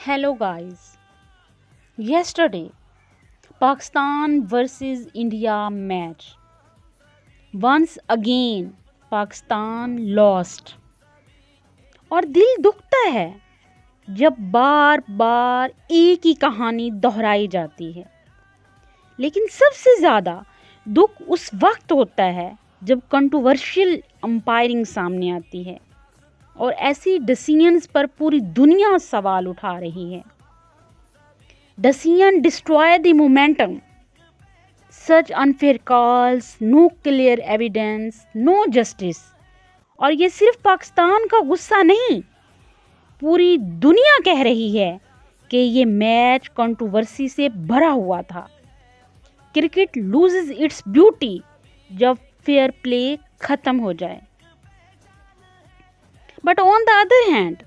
Hello guys. Yesterday, Pakistan versus India match. Once again, Pakistan lost. اور دل دکھتا ہے جب بار بار ایک ہی کہانی دہرائی جاتی ہے. لیکن سب سے زیادہ دکھ اس وقت ہوتا ہے جب کنٹروورشل امپائرنگ سامنے آتی ہے اور ایسی ڈیسیژنز پر پوری دنیا سوال اٹھا رہی ہے. Decision destroy the momentum. Such unfair calls, no clear evidence, no justice. اور یہ صرف پاکستان کا غصہ نہیں، پوری دنیا کہہ رہی ہے کہ یہ میچ کنٹروورسی سے بھرا ہوا تھا. کرکٹ loses its beauty جب فیئر پلے ختم ہو جائے. But on the other hand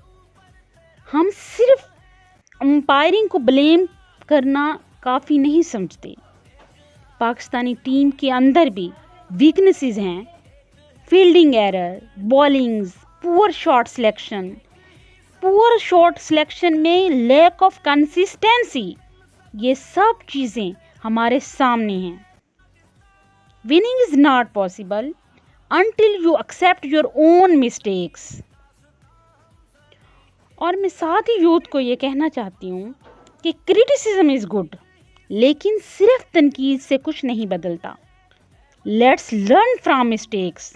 ہم صرف امپائرنگ کو بلیم کرنا کافی نہیں سمجھتے. پاکستانی ٹیم کے اندر بھی ویکنیسز ہیں. فیلڈنگ ایرر، بالنگز، پور شاٹ سلیکشن میں لیک آف کنسسٹنسی، یہ سب چیزیں ہمارے سامنے ہیں. Winning is not possible until you accept your own mistakes. اور میں ساتھ ہی یوتھ کو یہ کہنا چاہتی ہوں کہ کریٹیسزم از گڈ، لیکن صرف تنقید سے کچھ نہیں بدلتا. Let's learn from mistakes.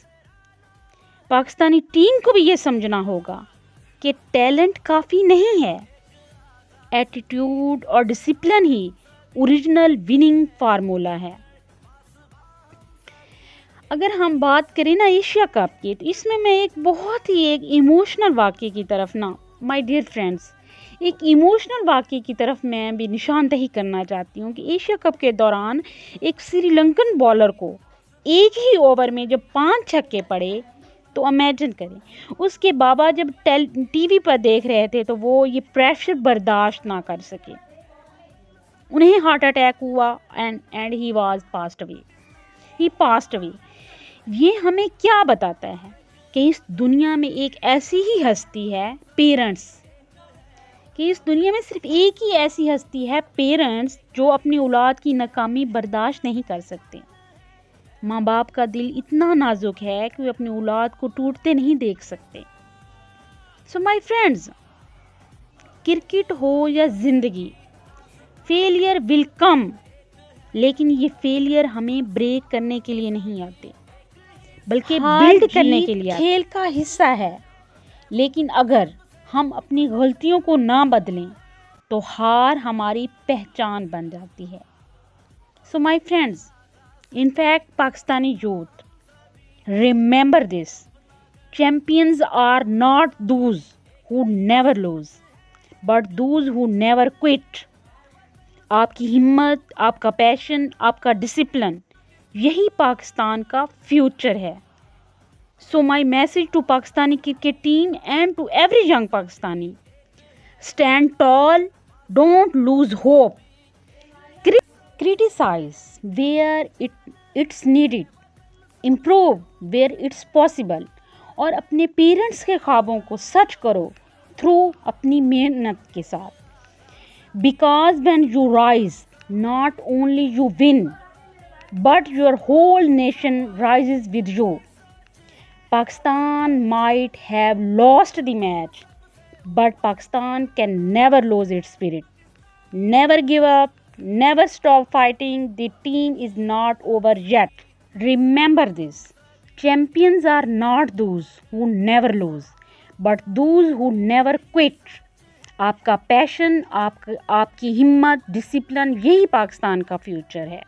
Pakistani team کو بھی یہ سمجھنا ہوگا کہ ٹیلنٹ کافی نہیں ہے، ایٹیٹیوڈ اور ڈسپلن ہی اوریجنل وننگ فارمولا ہے. اگر ہم بات کریں نا ایشیا کپ کی، تو اس میں ایک بہت ہی ایموشنل واقعے کی طرف مائی ڈیئر فرینڈس، ایک ایموشنل واقعے کی طرف میں بھی نشاندہی کرنا چاہتی ہوں کہ ایشیا کپ کے دوران ایک سری لنکن بالر کو ایک ہی اوور میں جب 5 چھکے پڑے تو امیجن کریں اس کے بابا جب ٹی وی پر دیکھ رہے تھے تو وہ یہ پریشر برداشت نہ کر سکے. انہیں ہارٹ اٹیک ہوا اینڈ ہی پاسڈ اوے. یہ ہمیں کیا بتاتا ہے کہ اس دنیا میں ایک ایسی ہی ہستی ہے پیرنٹس، کہ اس دنیا میں صرف ایک ہی ایسی ہستی ہے پیرنٹس جو اپنی اولاد کی ناکامی برداشت نہیں کر سکتے. ماں باپ کا دل اتنا نازک ہے کہ وہ اپنی اولاد کو ٹوٹتے نہیں دیکھ سکتے. سو مائی فرینڈز، کرکٹ ہو یا زندگی، فیلئر ول کم، لیکن یہ فیلئر ہمیں بریک کرنے کے لیے نہیں آتے بلکہ بلڈ کرنے کے لیے کھیل کا حصہ ہے. لیکن اگر ہم اپنی غلطیوں کو نہ بدلیں تو ہار ہماری پہچان بن جاتی ہے. So my friends, in fact Pakistani youth, remember this, champions are not those who never lose but those who never quit. آپ کی ہمت، آپ کا پیشن، آپ کا ڈسپلن، یہی پاکستان کا فیوچر ہے. So my message to Pakistani cricket team and to every young Pakistani: stand tall, don't lose hope. Criticize where it's needed, improve where it's possible, اور اپنے پیرنٹس کے خوابوں کو سچ کرو تھرو اپنی محنت کے ساتھ. Because when you rise, not only you win, but your whole nation rises with you. Pakistan might have lost the match, but Pakistan can never lose its spirit. Never give up, never stop fighting. The team is not over yet. Remember this: champions are not those who never lose, but those who never quit. آپ کا پیشن، آپ کی ہمت، discipline, یہی پاکستان کا future ہے.